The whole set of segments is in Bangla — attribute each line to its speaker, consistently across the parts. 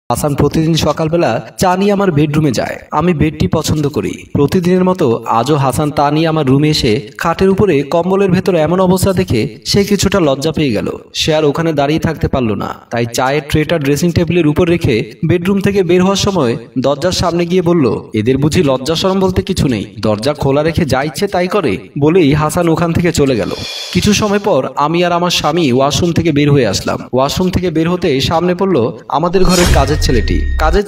Speaker 1: হাসান প্রতিদিন সকালবেলা চা নিয়ে আমার বেডরুমে যায়। আমি বেডটি পছন্দ করি। প্রতিদিনের মতো আজও হাসান তা নিয়ে আমার রুমে এসে খাটের উপরে কম্বলের ভেতরে এমন অবস্থা দেখে সে কিছুটা লজ্জা পেয়ে গেল। সে আর ওখানে দাঁড়িয়ে থাকতে পারল না, তাই চায়ের ট্রেটা ড্রেসিং টেবিলের উপর রেখে বেডরুম থেকে বের হওয়ার সময় দরজার সামনে গিয়ে বলল, এদের বুঝি লজ্জা শরম বলতে কিছু নেই, দরজা খোলা রেখে যা ইচ্ছে তাই করে। বলেই হাসান ওখান থেকে চলে গেল। কিছু সময় পর আমি আর আমার স্বামী ওয়াশরুম থেকে বের হয়ে আসলাম। ওয়াশরুম থেকে বের হতে সামনে পড়লো আমাদের ঘরের কাজের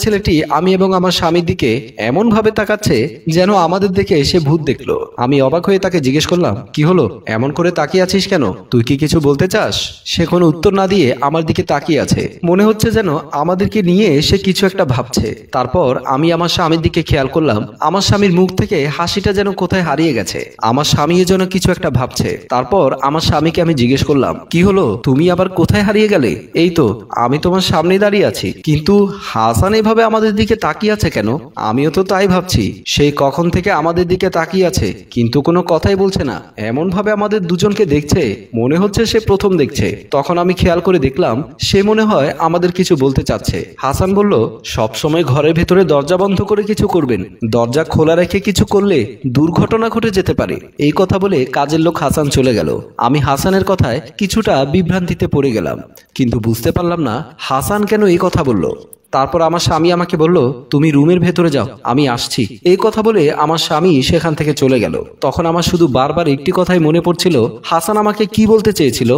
Speaker 1: ছেলেটি আমি এবং আমার স্বামীর দিকে এমন ভাবে তাকাচ্ছে যেন আমাদের দেখে সে ভূত দেখলো। আমি অবাক হয়ে তাকে জিজ্ঞেস করলাম, কি হলো, এমন করে তাকিয়ে আছিস কেন? তুই কি কিছু বলতে চাস? সে কোনো উত্তর না দিয়ে আমার দিকে তাকিয়ে আছে। মনে হচ্ছে যেন আমাদেরকে নিয়ে সে কিছু একটা ভাবছে। তারপর আমি আমার স্বামীর দিকে খেয়াল করলাম, আমার স্বামীর মুখ থেকে হাসিটা যেন কোথায় হারিয়ে গেছে। আমার স্বামী যেন কিছু একটা ভাবছে। তারপর আমার স্বামীকে আমি জিজ্ঞেস করলাম, কি হলো, তুমি আবার কোথায় হারিয়ে গেলে? এই তো আমি তোমার সামনে দাঁড়িয়ে আছি, কিন্তু হাসান এভাবে আমাদের দিকে তাকিয়ে আছে কেন? আমিও তো তাই ভাবছি। সেই কখন থেকে আমাদের দিকে তাকিয়ে আছে, কিন্তু কোনো কথাই বলছে না। এমন ভাবে আমাদের দুজনকে দেখছে, মনে হচ্ছে সে প্রথম দেখছে। তখন আমি খেয়াল করে দেখলাম সে মনে হয় আমাদের কিছু বলতে চাচ্ছে। হাসান বলল, সব সময় ঘরের ভেতরে দরজা বন্ধ করে কিছু করবেন, দরজা খোলা রেখে কিছু করলে দুর্ঘটনা ঘটে যেতে পারে। এই কথা বলে কাজের লোক হাসান চলে গেল। আমি হাসানের কথায় কিছুটা বিভ্রান্তিতে পড়ে গেলাম, কিন্তু বুঝতে পারলাম না হাসান কেন এই কথা বলল। তারপর আমার স্বামী আমাকে বলল, তুমি রুমের ভেতরে যাও, আমি আসছি। এই কথা বলে আমার স্বামী সেখান থেকে চলে গেল। তখন আমার শুধু বারবার একটি কথাই মনে পড়ছিল, হাসান আমাকে কি বলতে চেয়েছিল,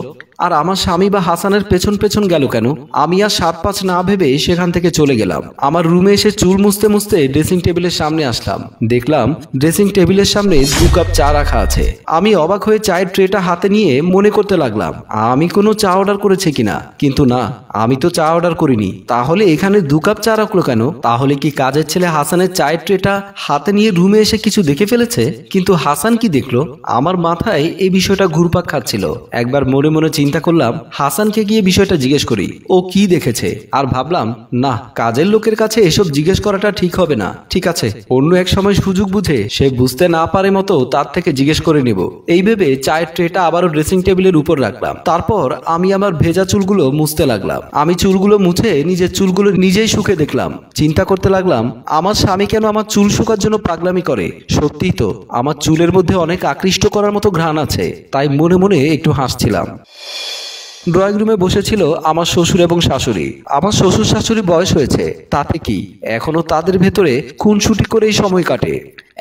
Speaker 1: আর আমার স্বামী বা হাসানের পেছন পেছন গেল কেন? আমি আর 7-5 না ভেবে সেখান থেকে চলে গেলাম। আমার রুমে এসে চুল মুছতে মুছতে ড্রেসিং টেবিলের সামনে আসলাম। দেখলাম ড্রেসিং টেবিলের সামনে 2 কাপ চা রাখা আছে। আমি অবাক হয়ে চায়ের ট্রেটা হাতে নিয়ে মনে করতে লাগলাম আমি কোনো চা অর্ডার করেছি কিনা, কিন্তু না, আমি তো চা অর্ডার করিনি। তাহলে এখানে 2 কাপ চা রাখলো কেন? তাহলে কি কাজের ছেলে হাসানের চায়ের ট্রেটা হাতে নিয়ে রুমে এসে কিছু দেখে ফেলেছে? কিন্তু হাসান কি দেখলো? আমার মাথায় এই বিষয়টা ঘুরপাক খাচ্ছিল। একবার মনে মনে চিন্তা করলাম হাসানকে গিয়ে বিষয়টা জিজ্ঞেস করি, ও কি দেখেছে। আর ভাবলাম, না, কাজের লোকের কাছে এসব জিজ্ঞেস করাটা ঠিক হবে না। ঠিক আছে, অন্য এক সময় সুযোগ বুঝে সে বুঝতে না পারে মতো তার থেকে জিজ্ঞেস করে নেব। এই ভেবে চায়ের ট্রেটা আবারও ড্রেসিং টেবিলের উপর রাখলাম। তারপর আমি আমার ভেজা চুলগুলো মুছতে লাগলাম। আমি চুলগুলো মুছে নিজের চুলগুলো নিজেই শুকে দেখলাম। চিন্তা করতে লাগলাম আমার স্বামী কেন আমার চুল শুকার জন্য পাগলামি করে। সত্যিই তো আমার চুলের মধ্যে অনেক আকৃষ্ট করার মতো ঘ্রাণ আছে। তাই মনে মনে একটু হাসছিলাম। ড্রয়িং রুমে বসেছিল আমার শ্বশুর এবং শাশুড়ি। আমার শ্বশুর শাশুড়ি বয়স হয়েছে, তাতে কি, এখনো তাদের ভেতরে খুনসুটি করেই সময় কাটে।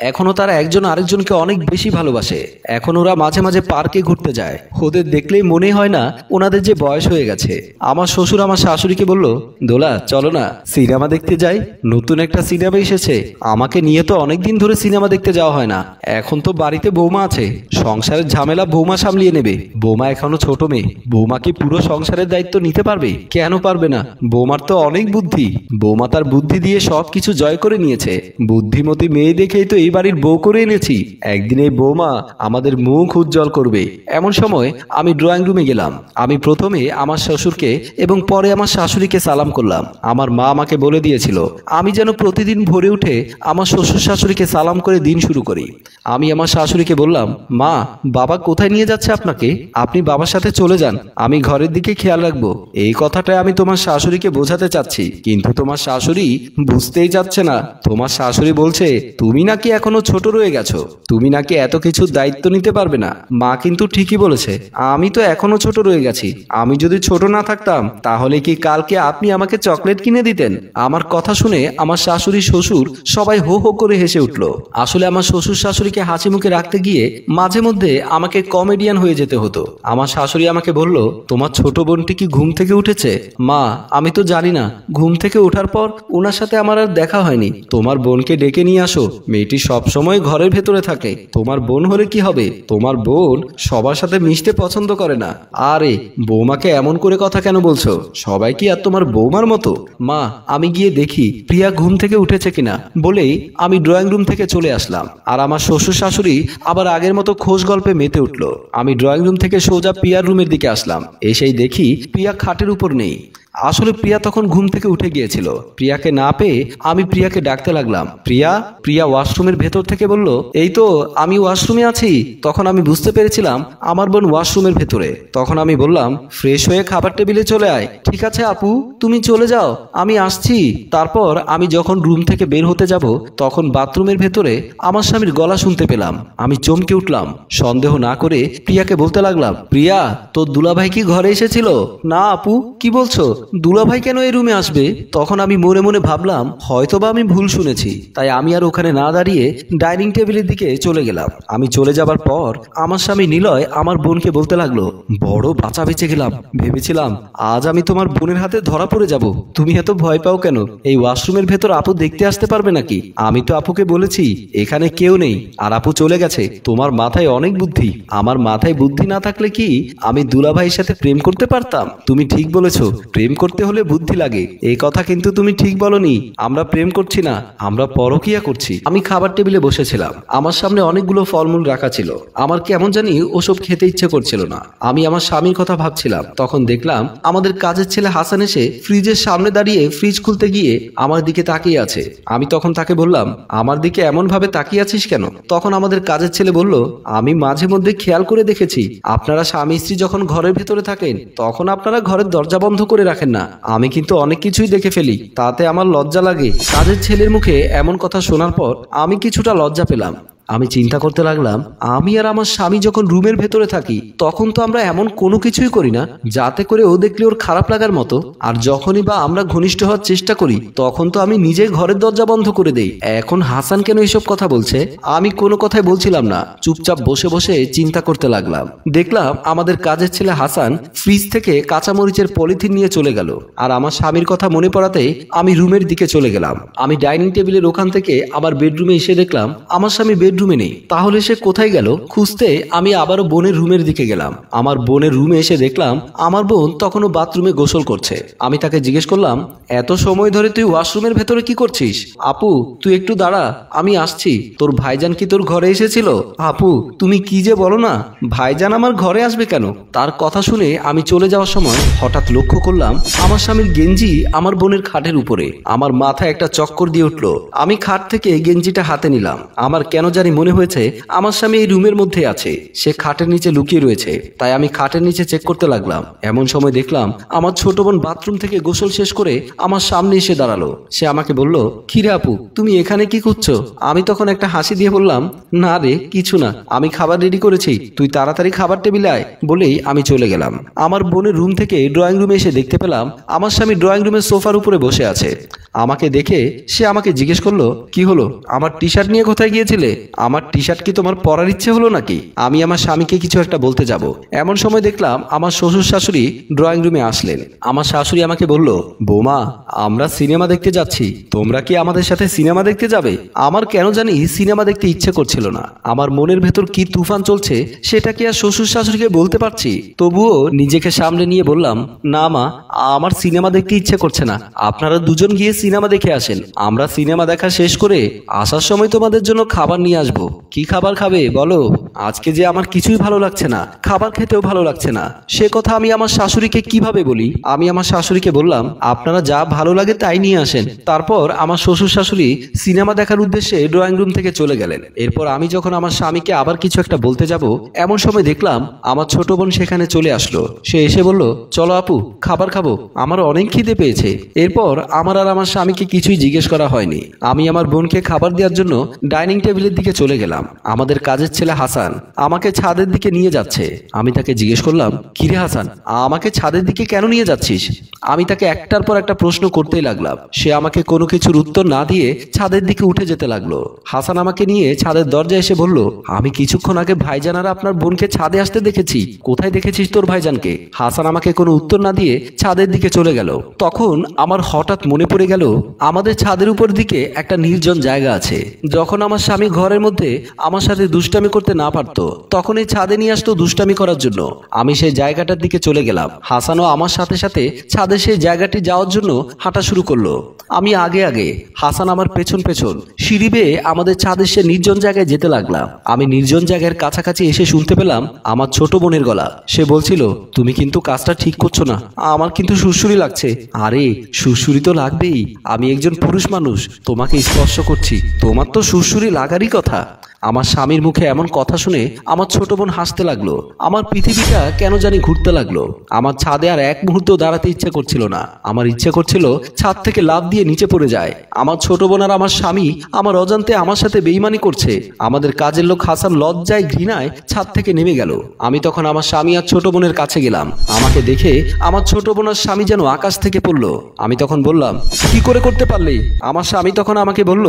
Speaker 1: এখনো তারা একজন আরেকজনকে অনেক বেশি ভালোবাসে। এখন ওরা মাঝে মাঝে পার্কে ঘুরতে যায়। ওদের দেখলেই মনে হয় না ওনাদের যে বয়স হয়ে গেছে। আমার শ্বশুর আমার শাশুড়িকে বলল, দোলা চলো না সিনেমা দেখতে যাই, নতুন একটা সিনেমা এসেছে। আমাকে নিয়ে তো অনেকদিন ধরে সিনেমা দেখতে যাওয়া হয় না। এখন তো বাড়িতে বৌমা আছে, সংসারের ঝামেলা বৌমা সামলিয়ে নেবে। বৌমা এখনো ছোট মেয়ে, বৌমা কি পুরো সংসারের দায়িত্ব নিতে পারবে? কেন পারবে না? বৌমার তো অনেক বুদ্ধি। বৌমা তার বুদ্ধি দিয়ে সবকিছু জয় করে নিয়েছে। বুদ্ধিমতী মেয়ে দেখেই তো এই বাড়ির বউ করে এনেছি। একদিন এই বৌমা আমাদের মুখ উজ্জ্বল করবে। এমন সময় আমি ড্রয়িং রুমে গেলাম। আমি প্রথমে আমার শ্বশুরকে এবং পরে আমার শাশুড়িকে সালাম করলাম। আমার মা আমাকে বলে দিয়েছিল আমি যেন প্রতিদিন ভোরে উঠে আমার শ্বশুর শাশুড়িকে সালাম করে দিন শুরু করি। আমি আমার শাশুড়িকে বললাম, মা, বাবা কোথায় নিয়ে যাচ্ছে আপনাকে? আপনি বাবার সাথে চলে যান, আমি ঘরের দিকে খেয়াল রাখবো। এই কথাটা আমি তোমার শাশুড়িকে বোঝাতে চাচ্ছি, কিন্তু তোমার শাশুড়ি বুঝতেই যাচ্ছে না। তোমার শাশুড়ি বলছে তুমি নাকি এখনো ছোট রয়ে গেছো, তুমি নাকি এত কিছু দায়িত্ব নিতে পারবে না। মা কিন্তু ঠিকই বলেছে, আমি তো এখনো ছোট রয়ে গেছি। আমি যদি ছোট না থাকতাম তাহলে কি কালকে আপনি আমাকে চকলেট কিনে দিতেন? আমার কথা শুনে আমার শাশুড়ি শ্বশুর সবাই হো হো করে হেসে উঠলো। আসলে আমার শ্বশুর শাশুড়িকে হাসি মুখে রাখতে গিয়ে মাঝে মধ্যে আমাকে কমেডিয়ান হয়ে যেতে হতো। আমার শাশুড়ি আমাকে বলল, তোমার ছোট বোনটি কি ঘুম থেকে উঠেছে? মা, আমি তো জানি না। ঘুম থেকে ওঠার পর ওনার সাথে আমার আর দেখা হয়নি। তোমার বোনকে ডেকে নিয়ে আসো, মেয়েটি সব সময় ঘরের ভেতরে থাকে। তোমার বোন হলে কি হবে? তোমার বোন সবার সাথে মিশতে পছন্দ করে না। আরে বৌমাকে এমন করে কথা কেন বলছো? সবাই কি আর তোমার বৌমার মতো? মা, আমি গিয়ে দেখি প্রিয়া ঘুম থেকে উঠেছে কিনা। বলেই আমি ড্রয়িং রুম থেকে চলে আসলাম। আর আমার শ্বশুর শাশুড়ি আবার আগের মতো খোশ গল্পে মেতে উঠলো। আমি ড্রয়িং রুম থেকে সোজা প্রিয়ার রুমের দিকে আসলাম। এসেই দেখি প্রিয়া খাটের উপর নেই। আসলে প্রিয়া তখন ঘুম থেকে উঠে গিয়েছিল। প্রিয়াকে না পেয়ে আমি প্রিয়াকে ডাকতে লাগলাম, প্রিয়া। প্রিয়া ওয়াশরুমের ভেতর থেকে বলল, এই তো আমি ওয়াশরুমে আছি। তখন আমি বুঝতে পেরেছিলাম আমার বোন ওয়াশরুমের ভেতরে। তখন আমি বললাম, ফ্রেশ হয়ে খাবার টেবিলে চলে আয়। ঠিক আছে আপু, তুমি চলে যাও, আমি আসছি। তারপর আমি যখন রুম থেকে বের হতে যাব তখন বাথরুমের ভেতরে আমার স্বামীর গলা শুনতে পেলাম। আমি চমকে উঠলাম। সন্দেহ না করে প্রিয়াকে বলতে লাগলাম, প্রিয়া তোর দুলাভাই কি ঘরে এসেছিল? না আপু, কি বলছো? দুলাভাই কেন এই রুমে আসবে? তখন আমি মনে মনে ভাবলাম হয়তোবা আমি ভুল শুনেছি। তাই আমি আর ওখানে না দাঁড়িয়ে ডাইনিং টেবিলের দিকে চলে গেলাম। আমি চলে যাবার পর আমার স্বামী নিলয় আমার বোনকে বলতে লাগলো, বড় বাঁচা বেঁচে গেলাম। ভেবেছিলাম আজ আমি তোমার বোনের হাতে ধরা পড়ে যাব। তুমি এত ভয় পাও কেন? এই ওয়াশরুমের ভেতর আপু দেখতে আসতে পারবে নাকি? আমি তো আপুকে বলেছি এখানে কেউ নেই, আর আপু চলে গেছে। তোমার মাথায় অনেক বুদ্ধি। আমার মাথায় বুদ্ধি না থাকলে কি আমি দুলাভাইয়ের সাথে প্রেম করতে পারতাম? তুমি ঠিক বলেছো, প্রেম করতে হলে বুদ্ধি লাগে। এই কথা কিন্তু তুমি ঠিক বলনি। আমরা প্রেম করছি না, আমরা পরকিয়া করছি। আমি খাবার টেবিলে বসেছিলাম। আমার সামনে অনেকগুলো ফলমূল রাখা ছিল। আমার কেমন জানি ওসব খেতে ইচ্ছে করছিল না। আমি আমার স্বামীর কথা ভাবছিলাম। তখন দেখলাম আমাদের কাজের ছেলে হাসান এসে ফ্রিজের সামনে দাঁড়িয়ে ফ্রিজ খুলতে গিয়ে আমার দিকে তাকিয়ে আছে। আমি তখন তাকে বললাম, আমার দিকে এমন ভাবে তাকিয়ে আছিস কেন? তখন আমাদের কাজের ছেলে বলল, আমি মাঝে মধ্যে খেয়াল করে দেখেছি আপনারা স্বামী স্ত্রী যখন ঘরের ভেতরে থাকেন তখন আপনারা ঘরের দরজা বন্ধ করে রাখেন না। আমি কিন্তু অনেক কিছুই দেখে ফেলি, তাতে আমার লজ্জা লাগে। কাজের ছেলের মুখে এমন কথা শোনার পর আমি কিছুটা লজ্জা পেলাম। আমি চিন্তা করতে লাগলাম, আমি আর আমার স্বামী যখন রুমের ভেতরে থাকি তখন তো আমরা এমন কোনো কিছুই করি না যাতে করে ও দেখলে ওর খারাপ লাগার মতো। আর যখনই বা আমরা ঘনিষ্ঠ হওয়ার চেষ্টা করি তখন তো আমি নিজে ঘরের দরজা বন্ধ করে দেই। এখন হাসান কেন এসব কথা বলছে? আমি কোনো কথাই বলছিলাম না, চুপচাপ বসে বসে চিন্তা করতে লাগলাম। দেখলাম আমাদের কাজের ছেলে হাসান ফ্রিজ থেকে কাঁচামরিচের পলিথিন নিয়ে চলে গেল। আর আমার স্বামীর কথা মনে পড়াতেই আমি রুমের দিকে চলে গেলাম। আমি ডাইনিং টেবিলের ওখান থেকে আবার বেডরুমে এসে দেখলাম আমার স্বামী বেডরুমে নেই। তাহলে সে কোথায় গেল? খুঁজতে আমি আবারও বোনের রুমের দিকে গেলাম। আমার বোনের রুমে এসে দেখলাম আমার বোন তখনও বাথরুমে গোসল করছে। আমি তাকে জিজ্ঞেস করলাম, এত সময় ধরে তুই ওয়াশরুমের ভেতরে কি করছিস? আপু তুই একটু দাঁড়া, আমি আসছি। তোর ভাইজান কি তোর ঘরে এসেছিল? আপু তুমি কি যে বলো না, ভাইজান আমার ঘরে আসবে কেন? তার কথা শুনে আমি চলে যাওয়ার সময় হঠাৎ লক্ষ্য করলাম আমার স্বামীর গেঞ্জি আমার বোনের খাটের উপরে। আমার মাথায় একটা চক্কর দিয়ে উঠলো। আমি খাট থেকে গেঞ্জিটা হাতে নিলাম। আমার কেন জানি মনে হয়েছে আমার স্বামী এই রুমের মধ্যে আছে, সে খাটের নিচে লুকিয়ে রয়েছে। তাই আমি খাটের নিচে চেক করতে লাগলাম। এমন সময় দেখলাম আমার ছোট বোন বাথরুম থেকে গোসল শেষ করে আমার সামনে এসে দাঁড়ালো। সে আমাকে বলল, কিরে আপু তুমি এখানে কি করছো? আমি তখন একটা হাসি দিয়ে বললাম, না রে কিছু না, আমি খাবার রেডি করেছি, তুই তাড়াতাড়ি খাবার টেবিলে আয়। বলেই আমি চলে গেলাম। আমার বোনের রুম থেকে ড্রয়িং রুমে এসে দেখতে পেলাম আমার স্বামী ড্রয়িং রুমের সোফার উপরে বসে আছে। আমাকে দেখে সে আমাকে জিজ্ঞেস করলো, কি হলো, আমার টি শার্ট নিয়ে কোথায় গিয়েছিলে? আমার টি শার্ট কি তোমার পরার ইচ্ছে হলো নাকি? আমি আমার স্বামীকে কিছু একটা বলতে যাব, এমন সময় দেখলাম আমার শ্বশুর শাশুড়ি ড্রয়িং রুমে আসলেন। আমার শাশুড়ি আমাকে বলল, বৌমা আমরা সিনেমা দেখতে যাচ্ছি, তোমরা কি আমাদের সাথে সিনেমা দেখতে যাবে? আমার কেন জানি সিনেমা দেখতে ইচ্ছে করছিল না। আমার মনের ভেতর কি তুফান চলছে সেটা কি আর শ্বশুর শাশুড়িকে বলতে পারছি? তবুও নিজেকে সামলে নিয়ে বললাম, না মা, আমার সিনেমা দেখতে ইচ্ছে করছে না, আপনারা দুজন গিয়ে সিনেমা দেখে আসেন। আমরা সিনেমা দেখা শেষ করে আসার সময় তোমাদের জন্য খাবার নিয়ে আসবো। কি খাবার খাবে বলো? আজকে যে আমার কিছুই ভালো লাগছে না, খাবার খেতেও ভালো লাগছে না। সে কথা আমি আমার শাশুড়িকে কিভাবে বলি? আমি আমার শাশুড়িকে বললাম, আপনারা যা ভালো লাগে তাই নিয়ে আসেন। তারপর আমার শ্বশুর শাশুড়ি সিনেমা দেখার উদ্দেশ্যে ড্রয়িং রুম থেকে চলে গেলেন। এরপর আমি যখন আমার স্বামীকে আবার কিছু একটা বলতে যাব এমন সময় দেখলাম আমার ছোট বোন সেখানে চলে আসলো। সে এসে বলল, চলো আপু খাবার খাবো, আমার অনেক খিদে পেয়েছে। এরপর আমার আর আমার স্বামীকে কিছুই জিজ্ঞেস করা হয়নি। আমি আমার বোনকে খাবার দেওয়ার জন্য ডাইনিং টেবিলের দিকে চলে গেলাম। আমাদের কাজের ছেলে হাসান আমাকে ছাদের দিকে নিয়ে যাচ্ছে। আমি তাকে জিজ্ঞেস করলাম, কিরে হাসান, আমাকে ছাদের দিকে কেন নিয়ে যাচ্ছিস? আমি তাকে একটার পর একটা প্রশ্ন করতেই লাগলাম। সে আমাকে কোনো কিছুর উত্তর না দিয়ে ছাদের দিকে উঠে যেতে লাগলো। হাসান আমাকে নিয়ে ছাদের দরজায় এসে বলল, আমি কিছুক্ষণ আগে ভাইজান আর আপনার বোনকে ছাদে আসতে দেখেছি। কোথায় দেখেছিস তোর ভাইজানকে? হাসান আমাকে কোনো উত্তর না দিয়ে ছাদের দিকে চলে গেল। তখন আমার হঠাৎ মনে পড়ে গেল আমাদের ছাদের উপর দিকে একটা নির্জন জায়গা আছে। যখন আমার স্বামী ঘরের মধ্যে আমার সাথে দুষ্টামি করতে না পারতো তখন এই ছাদে নিয়ে আসতো দুষ্টামি করার জন্য। আমি সেই জায়গাটার দিকে চলে গেলাম। হাসানও আমার সাথে সাথে ছাদে সেই জায়গাটি যাওয়ার জন্য হাঁটা শুরু করলো। আমি আগে আগে, হাসান আমার পেছন পেছন সিঁড়ি বেয়ে আমাদের ছাদের সে নির্জন জায়গায় যেতে লাগলাম। আমি নির্জন জায়গার কাছাকাছি এসে শুনতে পেলাম আমার ছোট বোনের গলা। সে বলছিল, তুমি কিন্তু কাজটা ঠিক করছো না, আমার কিন্তু সুরসুরি লাগছে। আরে সুরসুরি তো লাগবেই, আমি একজন পুরুষ মানুষ, তোমাকে স্পর্শ করছি, তোমার তো সুরসুরি লাগারই কথা। আমার স্বামীর মুখে এমন কথা শুনে আমার ছোট বোন হাসতে লাগলো। আমার পৃথিবীটা কেন জানি ঘুরতে লাগলো। আমার ছাদে আর এক মুহূর্ত দাঁড়াতে ইচ্ছে করছিল না। আমার ইচ্ছে করছিল ছাদ থেকে লাফ দিয়ে নিচে পড়ে যায়। আমার ছোট বোন আর আমার স্বামী আমার অজান্তে আমার সাথে বেইমানি করছে। আমাদের কাজের লোক হাসান লজ্জায় ঘৃণায় ছাদ থেকে নেমে গেল। আমি তখন আমার স্বামী আর ছোট বোনের কাছে গেলাম। আমাকে দেখে আমার ছোট বোন আর স্বামী যেন আকাশ থেকে পড়লো। আমি তখন বললাম, কি করে করতে পারলে? আমার স্বামী তখন আমাকে বলল,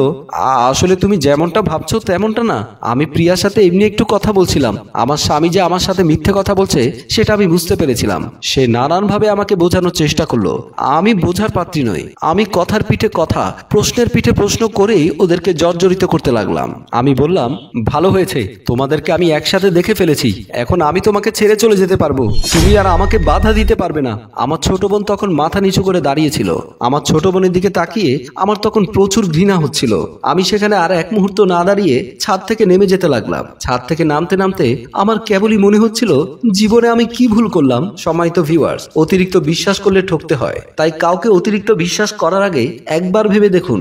Speaker 1: আসলে তুমি যেমনটা ভাবছো তেমনটা না, আমি প্রিয়ার সাথে এমনি একটু কথা বলছিলাম। আমার স্বামী যে আমার সাথে মিথ্যে কথা বলছে সেটা আমি বুঝতে পেরেছিলাম। সে নানানভাবে আমাকে বোঝানোর চেষ্টা করলো। আমি বোঝার পাত্রী নই। আমি কথার পিঠে কথা, প্রশ্নের পিঠে প্রশ্ন করেই ওদেরকে জর্জরিত করতে লাগলাম। আমি বললাম, ভালো হয়েছে, তোমাদেরকে আমি একসাথে দেখে ফেলেছি, এখন আমি তোমাকে ছেড়ে চলে যেতে পারবো, তুমি আর আমাকে বাধা দিতে পারবে না। আমার ছোট বোন তখন মাথা নিচু করে দাঁড়িয়েছিল। আমার ছোট বোনের দিকে তাকিয়ে আমার তখন প্রচুর ঘৃণা হচ্ছিল। আমি সেখানে আর এক মুহূর্ত না দাঁড়িয়ে ছাদ থেকে নেমে যেতে লাগলাম। ছাদ থেকে নামতে নামতে আমার কেবলই মনে হচ্ছিল, জীবনে আমি কি ভুল করলাম। সম্মানিত ভিউয়ার্স, অতিরিক্ত বিশ্বাস করলে ঠকতে হয়, তাই কাউকে অতিরিক্ত বিশ্বাস করার আগে একবার ভেবে দেখুন।